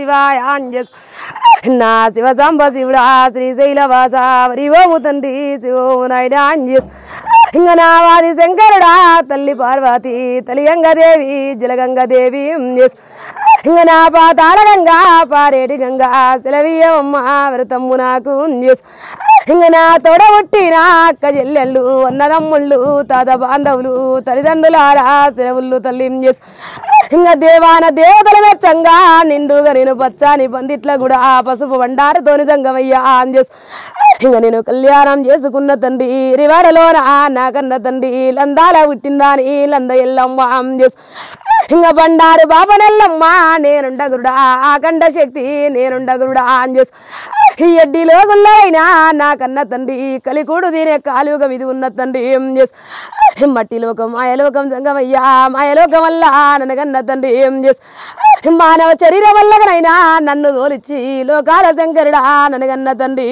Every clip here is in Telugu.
శివాయ నా శివ సాంబ శివుడా శ్రీశైలవాస హరిఓము తండ్రి శివోము నాయన ఇంక నా వాది శంకరుడా తల్లి పార్వతి తల్లి గంగాదేవి జలగంగాదేవి ఇంక నా పాతాళ గంగా పారేటి గంగా సెలవీయమ్మ వ్రతమ్ము నాకు ఇంక నా తోడ పుట్టిన అక్క చెల్లెళ్ళు అన్నదమ్ముళ్ళు తాత బాంధవులు తల్లిదండ్రులారా సెలవుళ్ళు తల్లి ఇంక దేవాన దేవతల మెచ్చంగా నిండుగా నేను పచ్చాని పందిట్ల కూడా పసుపు బండారుతోని సంగమయ్యా ఇంక నేను కళ్యాణం చేసుకున్న తండ్రి రివాడలోన నాకన్న తండ్రి లందాల పుట్టిందాని లంద ఎల్లమ్మ ఇంక బండారు బాబనెల్లమ్మ నేనుండగురుడా ఆకండ శక్తి నేనుండగురుడా ఎడ్డిలో గుల్లైనా నాకన్న తండ్రి కలికూడు దీనే కాలుగా ఇది ఉన్న తండ్రి మట్టిలోకం మాయలోకం సంగమయ్యా మాయలోకం వల్ల ననగన్న తండ్రి మానవ శరీరం వల్లనైనా నన్ను తోలిచ్చి లోకాల శంకరుడా ననగన్న తండ్రి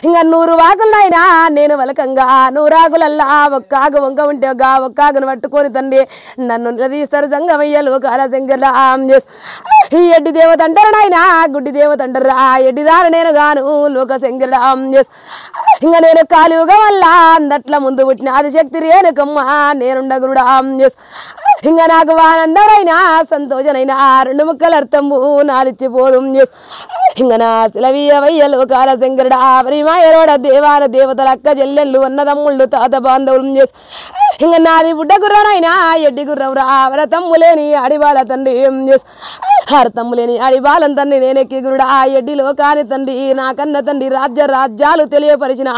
ఇంకా 100 వాకులనైనా నేను వలకంగా 100 ఆకులల్లా ఒక్కాగు వంక ఉంటే ఒక్కాగును పట్టుకొని తండ్రి నన్ను నిలదీస్తారు సంగమయ్య లోకాల శంకరుడా ఈ ఎడ్డి దేవత అంటారనైనా గుడ్డి దేవత అంటారా ఎడ్డిదారు నేను గాను లోక శంకరుడా ఇంకా నేను కాలుగా వల్ల అందట్ల ముందు పుట్టిన ఆదిశక్తి రేణుకమ్మ నేనుండగురుడా ఇంకా నాకు ఆనందమైనా సంతోషనైనా 2 ముక్కల అర్థము నాలిచ్చిపోదు ఇంక నా శిలవీయవయ్య లోకాల శంకరుడా పరిమాయరోడ దేవాల దేవతల అక్క చెల్లెళ్ళు అన్నదమ్ముళ్ళు తాత బాంధవులు ఇంక నాది బుడ్డ గుర్రనైనా ఎడ్డి గుర్రవురా వ్రతమ్ము లేని అడిబాల తండ్రి అర్థమ్ము లేని అడిబాలం తండ్రి నేనెక్కి గురుడా ఎడ్డిలో కాని తండ్రి నాకన్న తండ్రి రాజ్యాలు తెలియపరిచిన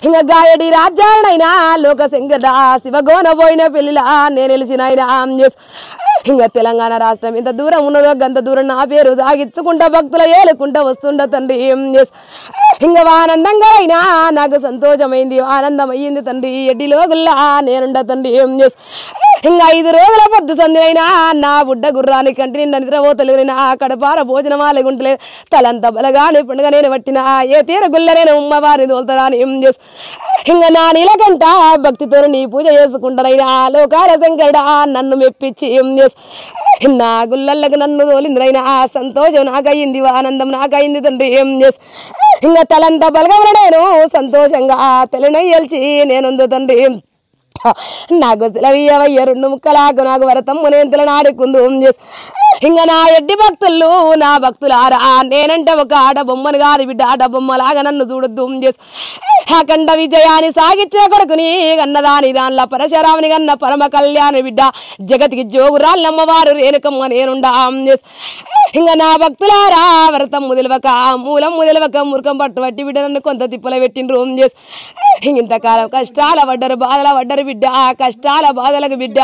ఇంక గాయడి రాజ్యాలనైనా లోక శంకరుడా శివగోన పోయిన పెళ్లిలా నేను వెలిసినైనా ఇంక తెలంగాణ రాష్ట్రం ఇంత దూరం ఉన్నదో గంత దూరం నా పేరు సాగిచ్చుకుంటా భక్తుల ఏలుకుంటా వస్తుండ తండ్రి ఇంక ఆనందంగా అయినా నాకు సంతోషమైంది ఆనందం అయ్యింది తండ్రి ఎడ్డిలో గుల్లా నేనుండ తండ్రి ఇంకా 5 రోజుల పొద్దు సందినైనా నా బుడ్డ గుర్రాని కంటి నిండా నిద్రపోతలేనా కడపార భోజనమాల గుంటలేదు తలంత బలగాని పండుగ నేను పట్టిన ఏ తీర గుల్ల నేను ఉమ్మవారిని తోలుతాని ఇంకా నా నీలకంట భక్తితో నీ పూజ చేసుకుంటానైనా లోకాల శంకరుడా నన్ను మెప్పించి నా గుల్లలకు నన్ను తోలిందిరైనా సంతోషం నాకయ్యింది ఆనందం నాకయ్యింది తండ్రి ఇంకా తలంత బలగమన నేను సంతోషంగా తెలనయ్యల్చి నేనుందు తండ్రి నాకు సెలవీయవయ్య 2 ముక్కలాగు నాకు వరతమ్ము నేను తెలనాడుకుందు ఇంక నా ఎడ్డి భక్తులు నా భక్తులారా నేనంటే ఒక ఆట బొమ్మను కాదు బిడ్డ ఆట బొమ్మలాగా నన్ను చూడొద్దు అఖండ విజయాన్ని సాగిచ్చే కొడుకుని కన్నదాని దానిలో పరశురాముని కన్న పరమ కళ్యాణ బిడ్డ జగతికి జోగురాళ్ళమ్మవారు రేణుకమ్మ నేనుండా ఇంక నా భక్తులారా వ్రతమ్ము తెలివక మూలమ్ము తెలివక మురుకం పట్టి బిడ్డ నన్ను కొంత తిప్పల పెట్టిండ్రు ఇంతకాలం కష్టాల పడ్డరు బాధల పడ్డరు బిడ్డ కష్టాల బాధలకు బిడ్డ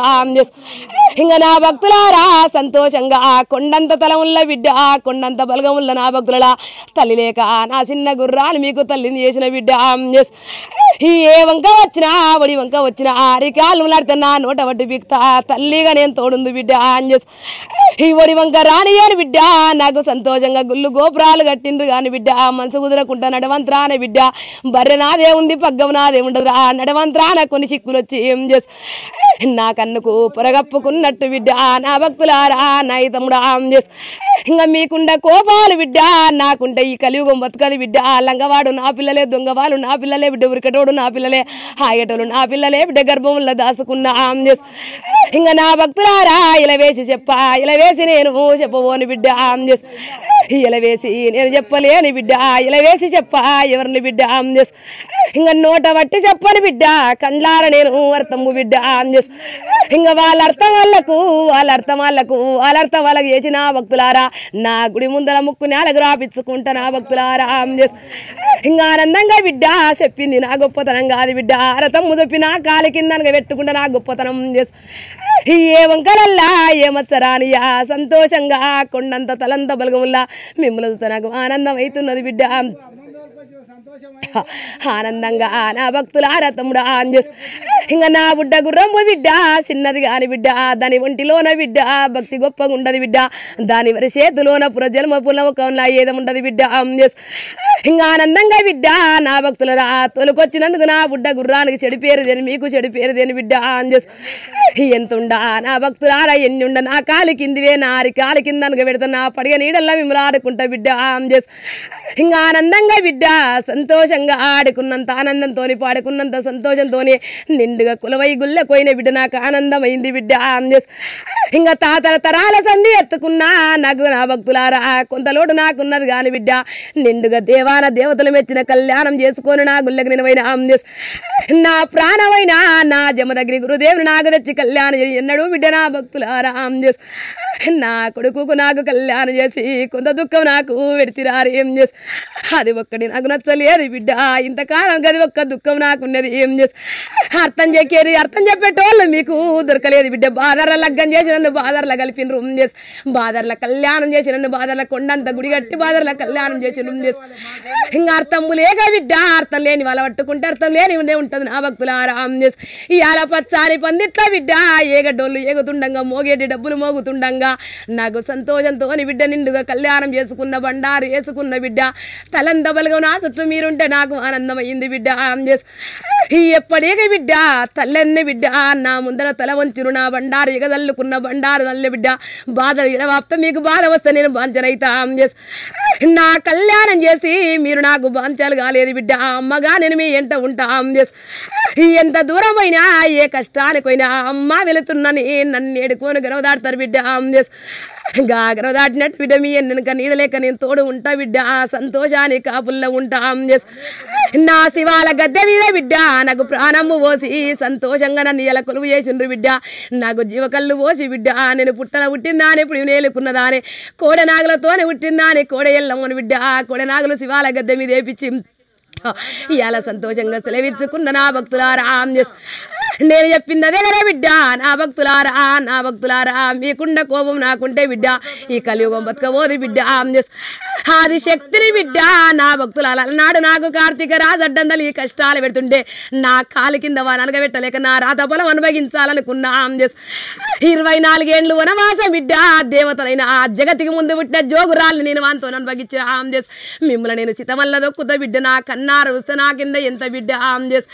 ఇంక నా భక్తులారా సంతోషంగా కొండంత తలముల్ల బిడ్డ కొండంత బలగముల్ల నా భక్తుల తల్లి లేక నా చిన్న గుర్రాలు మీకు తల్లిని చేసిన బిడ్డ ఏ వంక వచ్చినా ఒడి వంక వచ్చినా అరికాలు లాడుతున్నా నోట వడ్డి బిక్తా తల్లిగా నేను తోడుంది బిడ్డ ఈ ఒడి వంక రాని అని బిడ్డ నాకు సంతోషంగా గుళ్ళు గోపురాలు కట్టిండ్రు కాని బిడ్డ మనసు కుదరకుండా నడవంత్రాన బిడ్డ బర్రె నాదే ఉంది పగ్గం నాదే ఉండదురా నడవంత్రాన కొన్ని చిక్కులు వచ్చి ఏం నా కన్నుకు పొరగప్పుకున్నట్టు బిడ్డ నా భక్తులారా నా తమ్ముడా ఇంకా మీకుండ కోపాలు బిడ్డ నాకుంటే ఈ కలియుగం బతుకది బిడ్డ లంగవాడు నా పిల్లలే దొంగవాళ్ళు నా పిల్లలే బిడ్డ ఉరికటోడు నా పిల్లలే హాగేటోళ్ళు నా పిల్లలే బిడ్డ గర్భంలో దాసుకున్నా ఇంకా నా భక్తులారా ఇలా వేసి ఇలా వేసి నేను చెప్పబోని బిడ్డ ఇలా వేసి నేను చెప్పలేని బిడ్డ ఇలా వేసి ఎవరిని బిడ్డ ఇంకా నోట వట్టి చెప్పని బిడ్డ కండ్లార నేను అర్థము బిడ్డ ఇంకా వాళ్ళ అర్థం వాళ్ళకు చేసిన భక్తులారా నా గుడి ముందర ముక్కు నేలకు రాపించుకుంటా నా భక్తులారా ఇంకా ఆనందంగా బిడ్డ చెప్పింది నా గొప్పతనం కాదు బిడ్డ రథము చెప్పి నా కాలి కింద పెట్టుకుంటా నా గొప్పతనం ఏ వంకలల్లా ఏమచ్చరానియా సంతోషంగా కొండంత తలంత బలగముల్లా మిమ్మల్ని చూస్తే నాకు ఆనందం అవుతున్నది బిడ్డ ఆనందంగా నా భక్తులారా తమ్ముడా అంజస్ ఇంకా నా బుడ్డ గుర్రమ్మ బిడ్డ చిన్నది కాని బిడ్డ దాని ఒంటిలోన బిడ్డ భక్తి గొప్పగా ఉండదు బిడ్డ దాని వరి చేతిలోన పురజన్మ పులవకంలా ఏదముండదు బిడ్డ అంజస్ ఇంకా ఆనందంగా బిడ్డ నా భక్తులరా తొలకొచ్చినందుకు నా బుడ్డ గుర్రానికి చెడు పేరు దేని మీకు చెడు పేరు దేని బిడ్డ అంజస్ ఎంతుండా నా భక్తులారా ఎన్ని ఉండ నా కాలి కిందివే నా అరి కాలి కింద అనగ పెడతా నా పడిగ నీడల్లా మిమ్మల్ని ఆడుకుంటా బిడ్డ అంజస్ ఇంకా ఆనందంగా బిడ్డ సంతోషంగా ఆడుకున్నంత ఆనందంతోని పాడుకున్నంత సంతోషంతోని నిండుగా కులవై గుళ్ళ కోయిన బిడ్డ నాకు ఆనందమైంది బిడ్డ అంజస్ ఇంకా తాతల తరాల సంధి ఎత్తుకున్నా నాకు నా భక్తులారా కొంతలోటు నాకున్నది కాని బిడ్డ నిండుగా దేవాన దేవతలు మెచ్చిన కళ్యాణం చేసుకొని నా గుళ్ళకి నిలవైన అంజస్ నా ప్రాణమైన నా జమదగిరి గురుదేవుని నాకు తెచ్చి కళ్యాణం చేసి ఎన్నడూ బిడ్డ నా భక్తులారా అంజస్ నా కొడుకుకు నాకు కళ్యాణం చేసి కొంత దుఃఖం నాకు పెడితిరారు ఏం చేసి అది ఒక్కటి నాకు నచ్చలేదు బిడ్డ ఇంతకాలం గది ఒక్క దుఃఖం నాకున్నది ఏం చేసి అర్థం చెక్కేది అర్థం చెప్పేటోళ్ళు మీకు దొరకలేదు బిడ్డ బాదర్ల లగ్గం చేసి నన్ను బాదర్ల కలిపిన రూమ్ చేసి బాదర్ల కళ్యాణం చేసి నన్ను బాదర్ల కొండంత గుడి కట్టి బాదర్ల కళ్యాణం చేసి రూమ్ చేసి ఇంకా అర్థం లేక బిడ్డ అర్థం లేని వాళ్ళ పట్టుకుంటే అర్థం లేని ఉండే ఉంటుంది నా భక్తులారా చేసి ఇవాళ పచ్చారి పందిట్ల బిడ్డ ఏగడ్డోళ్ళు ఏగుతుండగా మోగేటి డబ్బులు మోగుతుండగా నాకు సంతోషంతో బిడ్డ నిండుగా కళ్యాణం చేసుకున్న బండారు వేసుకున్న బిడ్డ తలందబలుగా నా చుట్టూ మీరుంటే నాకు ఆనందమైంది బిడ్డ చేసి ఎప్పటికీ బిడ్డ తల్లెన్ని బిడ్డ నా ముందర తల వంచును నా బండారు ఎగదల్లుకున్న బండారు తల్లి బిడ్డ బాధ ఎడవాప్త మీకు బాధ వస్తే నేను బాంచనైతా చేసి నా కళ్యాణం చేసి మీరు నాకు బాంచాలు కాలేదు బిడ్డ అమ్మగా నేను మీ ఎంట ఉంటా చేసి ఎంత దూరమైనా ఏ కష్టానికైనా అమ్మ వెళుతున్నని నన్ను ఏడుకోని గర్వదాడతారు బిడ్డ చేసి గాగర దాటినట్టు బిడ్డ మీ వెనక నీడలేక నేను తోడు ఉంటా బిడ్డ సంతోషానికి కాపుల్లో ఉంటా చేసి నా శివాల గద్దె మీద బిడ్డ నాకు ప్రాణము పోసి సంతోషంగా నన్ను ఇలా కొలువు చేసిండ్రు బిడ్డ నాకు జీవకళ్ళు పోసి బిడ్డ నేను పుట్టిందాని ఇప్పుడు నేలుకున్నదాని కోడెనాగులతోనే పుట్టిందాని కోడ ఎల్లమ్మని బిడ్డ కోడెనాగులు శివాల గద్దె మీద వేపించి ఇవాళ సంతోషంగా సెలవిచ్చుకున్న నా భక్తులారా చేసి నేను చెప్పింది అదే కదా బిడ్డ నా భక్తులారా మీకుండ కోపం నాకుంటే బిడ్డ ఈ కలియుగం బతకబోది బిడ్డ చేసి ఆది శక్తిని బిడ్డ నా భక్తులాల అలనాడు నాకు కార్తీక రాజడ్డందలు ఈ కష్టాలు పెడుతుంటే నా కాలు కింద అనగబెట్టలేక నా రాత పొలం అనుభవించాలనుకున్నా చేసి 24 ఏళ్ళు వనవాస బిడ్డ దేవతలైన ఆ జగతికి ముందు పుట్టిన జోగురాల్ని నేను వాంతో అనుభవించిన చేసి మిమ్మల్ని నేను చితమల్ల దొక్కుతా బిడ్డ నా కన్నారు వస్తే నా కింద ఎంత బిడ్డ చేసి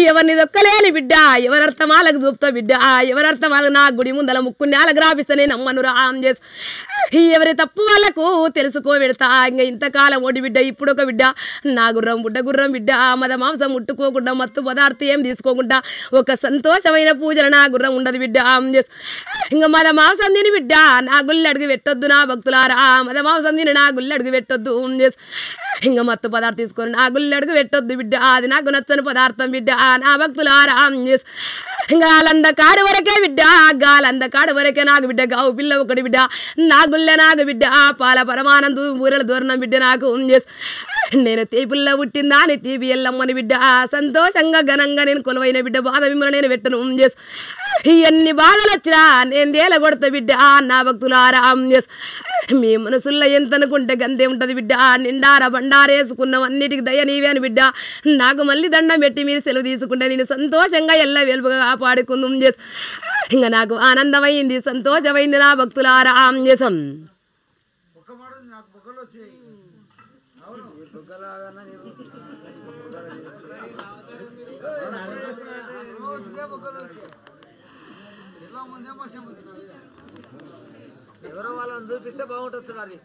ఎవరిని దొక్కలేని బిడ్డ ఎవరర్థమాలకు చూపుతా బిడ్డ ఎవరర్థమాలకు నా గుడి ముందల ముక్కున్యాలకు రాపిస్తే నేను అమ్మను చేసి ఎవరి తప్పు వాళ్ళకు తెలుసుకోబెడతా ఇంకా ఇంతకాలం ఓడి బిడ్డ ఇప్పుడు ఒక బిడ్డ నా గుర్రం బిడ్డ మద మాంసం ముట్టుకోకుండా మత్తు పదార్థం ఏం తీసుకోకుండా ఒక సంతోషమైన పూజలు నా గుర్రం ఉండదు బిడ్డ చేసి ఇంకా మద మాంసం తిని బిడ్డ నా గుళ్ళు అడుగు పెట్టొద్దు నా భక్తులారా మద మాంసం తిని నా గుళ్ళు అడుగు పెట్టొద్దు చేసి ఇంకా మత్తు పదార్థం తీసుకొని నా గుళ్ళు అడుగు పెట్టొద్దు బిడ్డ అది నాకు నచ్చని పదార్థం బిడ్డ నా భక్తులారా చేసి గాలందకాడు వరకే బిడ్డ గాలందకాడు వరకే నాకు బిడ్డ గావు పిల్ల ఒకటి బిడ్డ నా గుళ్ళ నాకు బిడ్డ పాల పరమానందు ఊరల దూరణం బిడ్డ నాకు చేసి నేను తీపిల్ల పుట్టిందా అని తీపి ఎల్లమ్మని బిడ్డ సంతోషంగా ఘనంగా నేను కొలువైన బిడ్డ బాధ మిమ్మల్ని నేను పెట్టను చేసి ఎన్ని బాధలు వచ్చినా నేను దేల కొడతా బిడ్డ నా భక్తులారా చేసి మీ మనసుల్లో ఎంత అనుకుంటే గంతే ఉంటుంది బిడ్డ నిండార బండారేసుకున్నాం అన్నిటికి దయ నీవే అని బిడ్డ నాకు మళ్ళీ దండం పెట్టి మీరు సెలవు తీసుకుంటే నేను సంతోషంగా ఎల్ల వెలుపుగా కాపాడుకుందాం చేసి ఇంకా నాకు ఆనందమైంది సంతోషమైంది నా భక్తులారా చేసాం ఎవరో వాళ్ళని చూపిస్తే బాగుంటుంది మరి